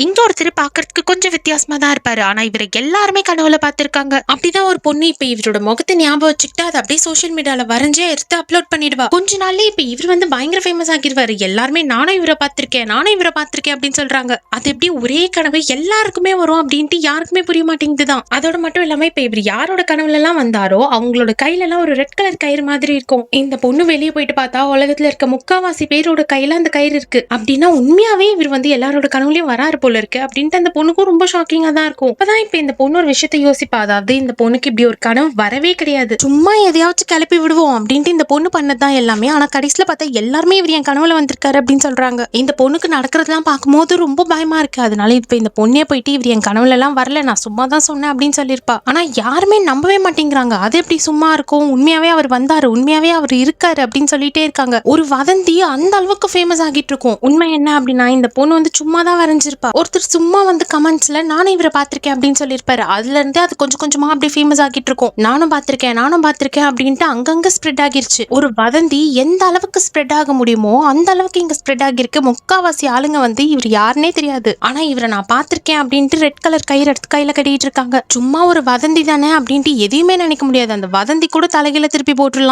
இங்க ஒருத்தர் பாக்குறதுக்கு கொஞ்சம் வித்தியாசமா தான் இருப்பாரு. ஆனா இவரை எல்லாருமே கனவுல பார்த்திருக்காங்க. அப்படிதான் ஒரு பொண்ணு இப்ப இவரோட முகத்தை ஞாபகம் வச்சுக்கிட்டு அதை அப்படியே சோஷியல் மீடியால வரைஞ்சே எடுத்து அப்லோட் பண்ணிடுவா. கொஞ்ச நாள்லயே இப்ப இவர் வந்து பயங்கர ஃபேமஸ் ஆகிருவாரு. எல்லாருமே நானும் இவரை பார்த்திருக்கேன் அப்படின்னு சொல்றாங்க. அது எப்படி ஒரே கனவு எல்லாருக்குமே வரும் அப்படின்ட்டு யாருக்குமே புரிய மாட்டேங்குதுதான். அதோட மட்டும் இல்லாம இப்ப இவர் யாரோட கனவுல எல்லாம் வந்தாரோ அவங்களோட கையில எல்லாம் ஒரு ரெட் கலர் கயிறு மாதிரி இருக்கும். இந்த பொண்ணு வெளியே போயிட்டு பார்த்தா உலகத்துல இருக்க முக்காவாசி பேரோட கையில அந்த கயிறு இருக்கு. அப்படின்னா உண்மையாவே இவர் வந்து எல்லாரோட கனவுலயும் வராரு போல இருக்கு அப்படின்ட்டு அந்த பொண்ணுக்கும் ரொம்ப ஷாக்கிங்கா தான் இருக்கும். அப்பதான் இப்ப இந்த பொண்ணு ஒரு விஷயத்த யோசிப்பா. அதாவது இந்த பொண்ணுக்கு இப்படி ஒரு கனவு வரவே கிடையாது. சும்மா எதையாச்சும் கிளப்பி விடுவோம் அப்படின்ட்டு இந்த பொண்ணு பண்ணதான் எல்லாமே. ஆனா கடைசியில பார்த்தா எல்லாருமே இவர் என் கனவுல வந்திருக்காரு அப்படின்னு சொல்றாங்க. இந்த பொண்ணுக்கு நடக்கிறதெல்லாம் பார்க்கும்போது ரொம்ப பயமா இருக்கு. அதனால இப்ப இந்த பொண்ணே போயிட்டு இவர் என் கனவுல எல்லாம் வரல, நான் சும்மா தான் சொன்னேன் அப்படின்னு சொல்லியிருப்பா. ஆனா யாருமே நம்பவே மாட்டேங்கிறாங்க. அது எப்படி சும்மா இருக்கும், உண்மையாவே அவர் வந்தாரு, உண்மையாவே அவர் இருக்காரு அப்படின்னு சொல்லிட்டே இருக்காங்க. ஒரு வதந்தி அந்த அளவுக்கு ஃபேமஸ் ஆகிட்டு இருக்கும். உண்மை என்ன அப்படின்னா இந்த பொண்ணு வந்து சும்மா தான் வரைஞ்சிருப்பா. ஒருத்தர் சும்மா வந்து கமெண்ட்ஸ்ல நானும் இவரை பார்த்திருக்கேன் அப்படின்னு சொல்லியிருப்பாரு. அதுல இருந்தே அது கொஞ்சம் கொஞ்சமா அப்படியே ஃபேமஸ் ஆகிட்டு இருக்கும். நானும் பார்த்திருக்கேன் அப்படின்ட்டு அங்கங்க ஸ்ப்ரெட் ஆகிருச்சு. ஒரு வதந்தி எந்த அளவுக்கு ஸ்ப்ரெட் ஆக முடியுமோ அந்த அளவுக்கு இங்க ஸ்ப்ரெட் ஆகிருக்கு. முக்காவாசி ஆளுங்க வந்து இவர் யாருன்னே தெரியாது. ஆனா இவரை நான் பார்த்திருக்கேன் அப்படின்ட்டு ரெட் கலர் கயிறு எடுத்து கையில கட்டிட்டு இருக்காங்க. சும்மா ஒரு வதந்தி தானே அப்படின்ட்டு எதையுமே நினைக்க முடியாது. அந்த வதந்தி கூட தலைகீழ திருப்பி போட்டுடலாம்.